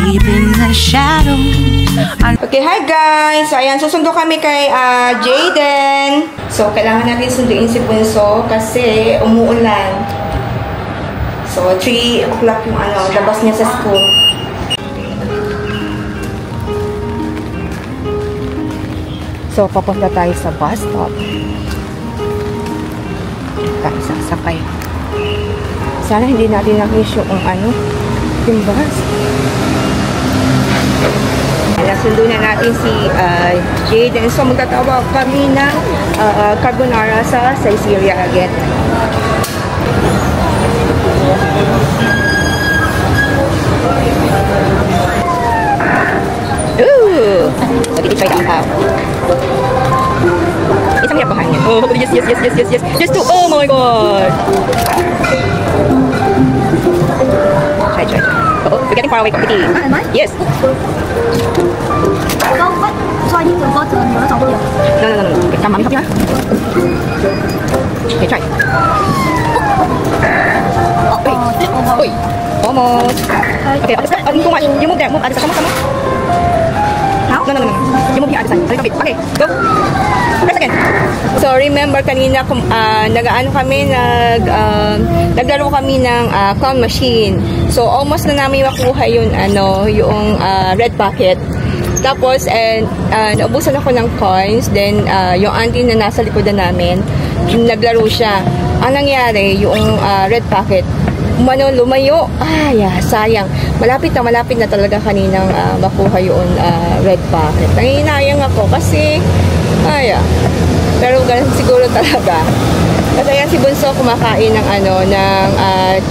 deep in the shadows. Okay, hi guys! So, ayan, susundo kami kay Jayden. So, kailangan natin sunduin si Bunso kasi umuulan. So, 3 o'clock yung labas niya sa school. So, papunta tayo sa bus stop. Tayo sasakay. Sana hindi natin na-miss yung yung bus. Nasundo na natin si Jayden. So, magtatawag kami ng carbonara sa Caesarea again. Ooh! Let me try that out. Isang hirap bahan niya. Oh, yes. Just two. Oh my god! Try. Oh, we're getting far away from the tea. Am I? Yes. So what? So I need to go to another top here. No. Okay, come, mommy, help you out. Okay, try. Wait. Almost. Okay, you move there. Move. Come on. How? No. You move here. A little bit. Okay, go. Press again. So, remember kanina naglaro kami ng clown machine. So, almost na namin makuha yung red packet. Tapos, naubusan ako ng coins. Then, yung auntie na nasa likodan namin, naglaro siya. Ang nangyari, yung red packet, lumayo. Sayang. Malapit na talaga kaninang makuha yung red packet. Nanginayang ako kasi, pero ganun siguro talaga. Kasi yan si Bunso kumakain ng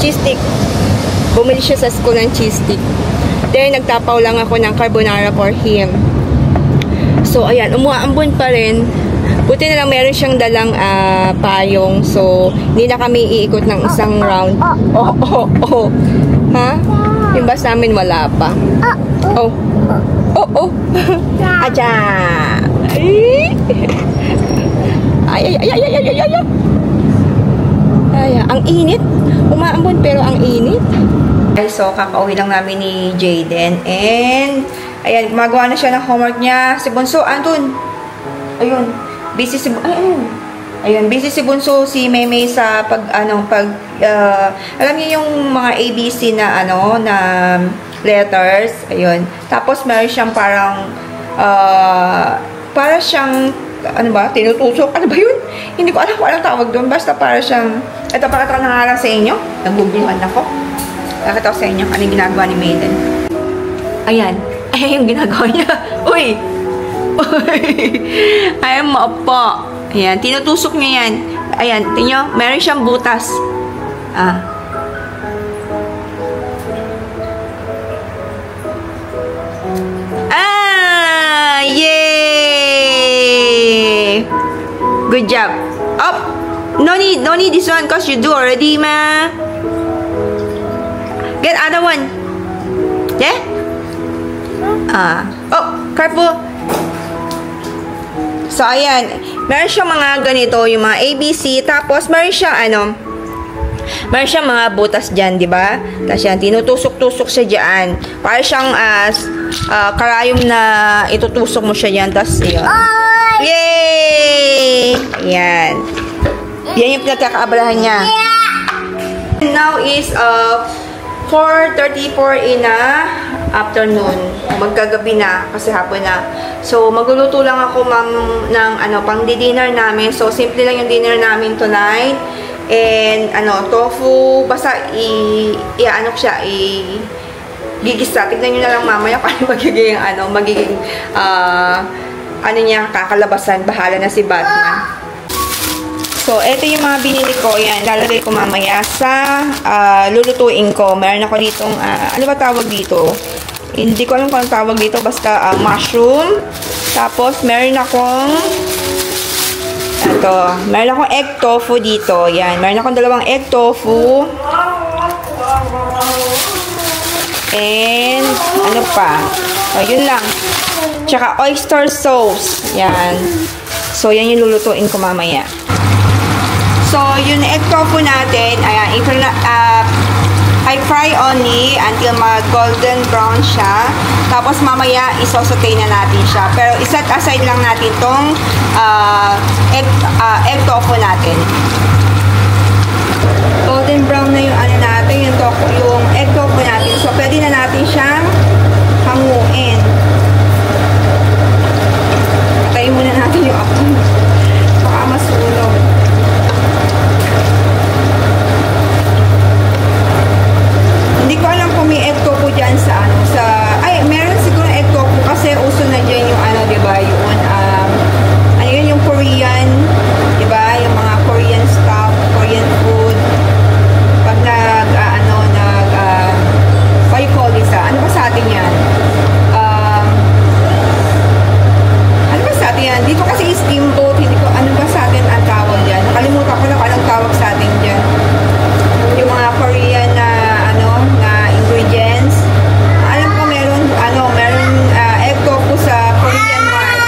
cheese stick. Bumili siya sa school ng cheese stick. Then, nagtapaw lang ako ng carbonara for him. So, ayan, umuambon pa rin. Buti na lang meron siyang dalang payong. So, hindi na kami iikot ng isang round. Oh. Ha? Yung bus namin wala pa. Oh. Aja. Ay, ang init. Umaambon pero ang init. So, kakauwi lang namin ni Jayden. And, ayan, gumagawa na siya ng homework niya. Si Bunso, andun. Ayun. Busy si Bunso, si Meme sa alam niyo yung mga ABC na na letters. Ayun. Tapos, meron siyang parang para siyang tinutusok. Ano ba yun? Hindi ko alam kung anong tawag doon. Basta para siyang, ito, pakita ko na nga lang sa inyo. Naguguluhan ako. Pakita ko sa inyo ano yung ginagawa ni Maiden. Ayan yung ginagawa niya. Uy! Ayan, maupo. Ayan, tinutusok niya yan. Ayan, tingnan nyo, meron siyang butas. Yay! Good job. Oh, no need this one because you do already, ma. Get other one. Yeah? Oh, careful. So, ayan. Meron siyang mga ganito, yung mga ABC. Tapos, meron siyang meron siyang mga butas dyan, di ba? Tapos yan, tinutusok-tusok siya dyan. Para siyang karayom na itutusok mo siya dyan. Tapos, yun. Yay! Ayan. Yan yung pinagkakaabalahan niya. Now is 4:34 in the afternoon. Magkagabi na kasi hapon na. So, magluluto lang ako, ma'am, ng pang dinner namin. So, simple lang yung dinner namin tonight. And, tofu, basta gigisa. Tignan nyo na lang mamaya kung magiging, niya, kakalabasan. Bahala na si Batman. So, ito yung mga binili ko. Yan, lalagay ko mamaya sa lulutuin ko. Meron ako ditong, ano ba tawag dito? Hindi ko alam kung anong tawag dito. Basta, mushroom. Tapos, meron akong egg tofu dito. Yan, meron akong 2 egg tofu. And, ano pa? So, yun lang. Tsaka, oyster sauce. Yan. So, yan yung lulutuin ko mamaya. So, yung egg tofu natin, ayan, I fry only until mag-golden brown siya. Tapos mamaya isosaute na natin siya. Pero iset aside lang natin tong egg tofu natin. Golden brown na yung ano natin, yung egg tofu natin. So pwede na natin siyang hanguin. Patayin muna natin yung apoy. Baka masunog. Hindi ko alam kung may egg tofu dyan sa ano, ay, meron siguro egg tofu kasi uso na dyan yung ano, diba, yung, ano yun, yung Korean, diba, yung mga Korean stuff, Korean food, pag what you call this, ano ba sa atin yan? Ano ba sa atin yan? Dito kasi steamboat, hindi ko, ano ba sa atin ang tawag dyan? Nakalimutan ko na kung anong tawag sa atin dyan. Yung mga Korean na ingredients. Alam ko meron egg tofu sa Korean mart.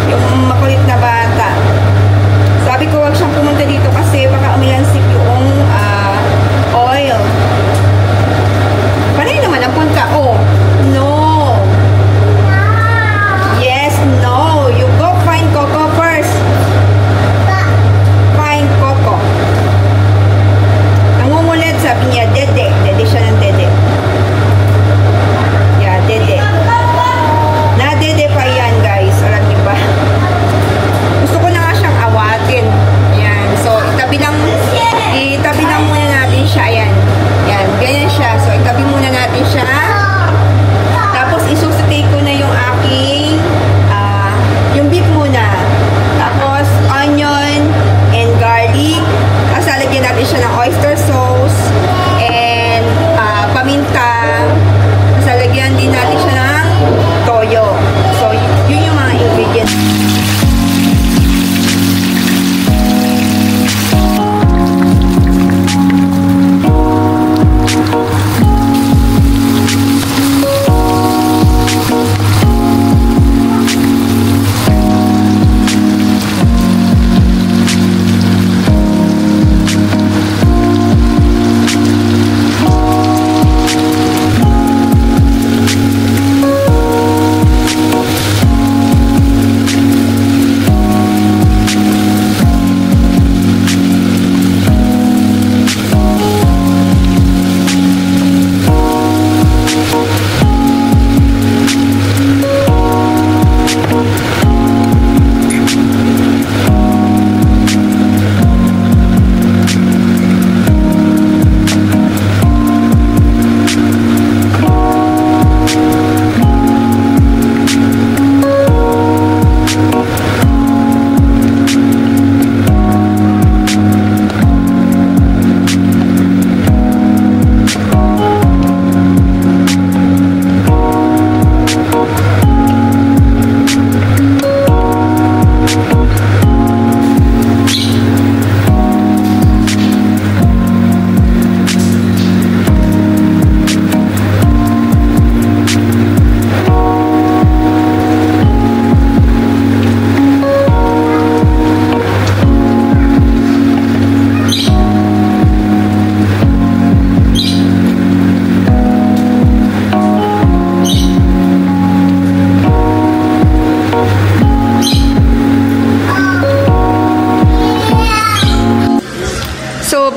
Yung makulit na bata. Sabi ko wag siyang pumunta dito kasi baka umilansik yung oil. Panay naman ang punta. Oh, no. Yes, no. You go find Coco first. Nangungulit, sabi niya, dede. Dede siya ng dede. Yeah, dede. Na-dede pa yan, guys. Alam niyo ba? Gusto ko na nga siyang awatin. Yan. So, itabi lang muna natin siya. Ayan. Yan. Ganyan siya. So, itabi muna natin siya. Tapos, isusutay ko na yung aking yung beef muna. Tapos, onion and garlic. Tapos, lalagyan natin siya ng oyster sauce and paminta. Tapos, lalagyan din natin siya ng toyo. So, yun yung mga ingredients.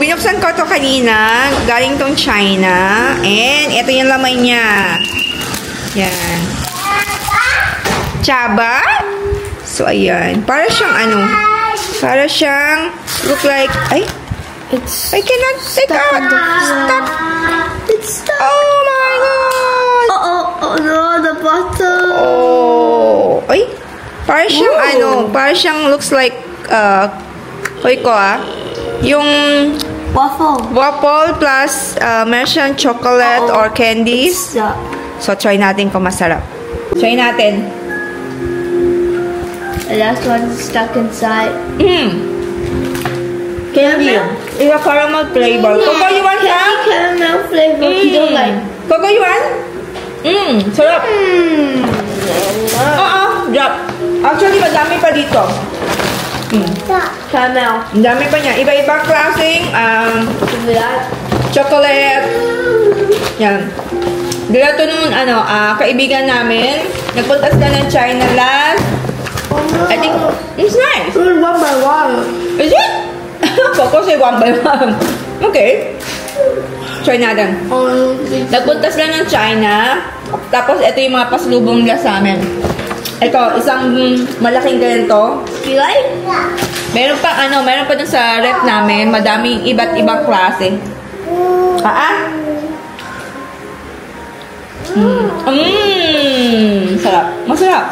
binuksan ko to kanina. Galing tong China. And ito yung laman niya. Yan. Chaba. So, ayan. Para siyang ano. Para siyang look like, ay. I cannot take out. Stuck. It's stuck. Oh my God. Oh no, the bottom. Oh. Ay. Para siyang ano. Para siyang looks like, hoy ko yung waffle plus meron siyang chocolate or candies. So, try natin kung masarap. Try natin. The last one's stuck inside. Candy. It's a caramel flavor. Coco, you want some? Caramel flavor. You don't like. Coco, you want? Sarap. Drop. Actually, madami pa dito. Caramel. Ang dami pa niya. Iba-ibang klaseng chocolate. Yan. Dila to nung kaibigan namin. Nagpunta sila ng China last. I think it's nice. One by one. Is it? Focus ay one by one. Okay. Try natin. Nagpunta sila ng China. Tapos ito yung mga pasalubong nila sa amin. Ito, isang malaking ganito. You like? Meron pa dun sa rep namin. Madaming iba't ibang klase. Sarap. Masarap.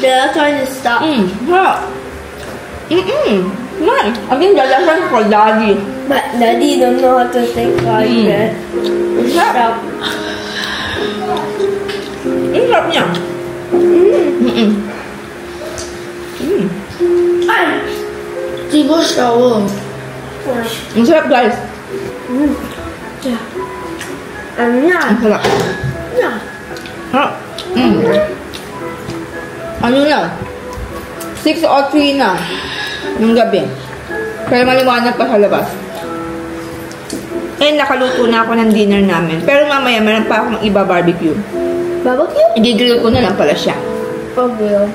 They're trying to stop. Sarap. Nice. I think that's for Daddy. But Daddy don't know how to take like that. Sarap. Sarap niya. Di ba shower? Ang sarap, guys. Ang sarap. Sarap. Ano na? 6 o 3 na. Yung gabi. Kaya maliwanag pa sa labas. Eh, nakaluto na ako ng dinner namin. Pero mamaya, meron pa akong iba barbecue. Barbecue? I-grill ko na lang pala siya. Okay.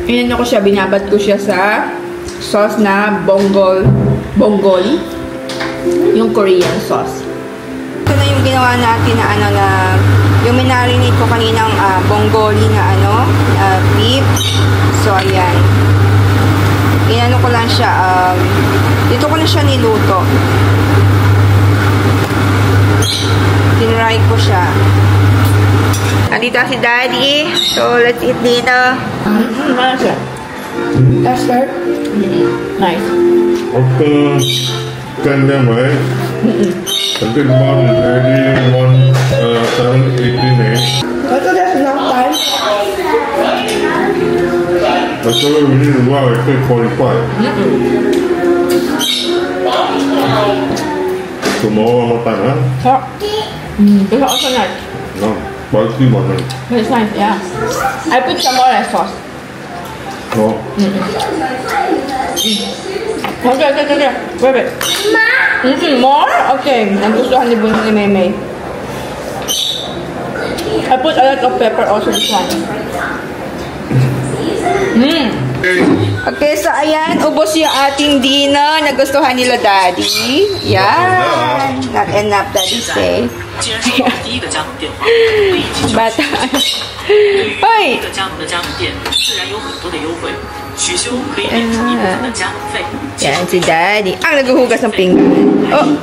Ayan ako siya, binabad ko siya sa sauce na bongoli. Yung Korean sauce. Ito na yung ginawa natin na yung minarinate ko kaninang bongoli na beef. So, ayan. Inano ko lang siya, dito ko na siya niluto. Tinry ko siya. Andito si Daddy. So, let's eat dinner. Nice. That's good. Nice. After 10 them, right? Until one early 7:18. I thought that's enough time. That's why we need to go at 8:45. Tomorrow one more time, huh? Sarap. It's also nice. No, spicy one. But it's nice, yeah. I put some more sauce. No. Okay. Wait. More? Okay. Nagustuhan ni Bunso ni Maymay. I put a lot of pepper also this one. Okay, so ayan, ubos yung ating dinner. Nagustuhan nila Daddy. Yan. Not enough, Daddy say. Bata. Hoy! Yan si Daddy. Ang naghuhugas ng pinggan. Oh!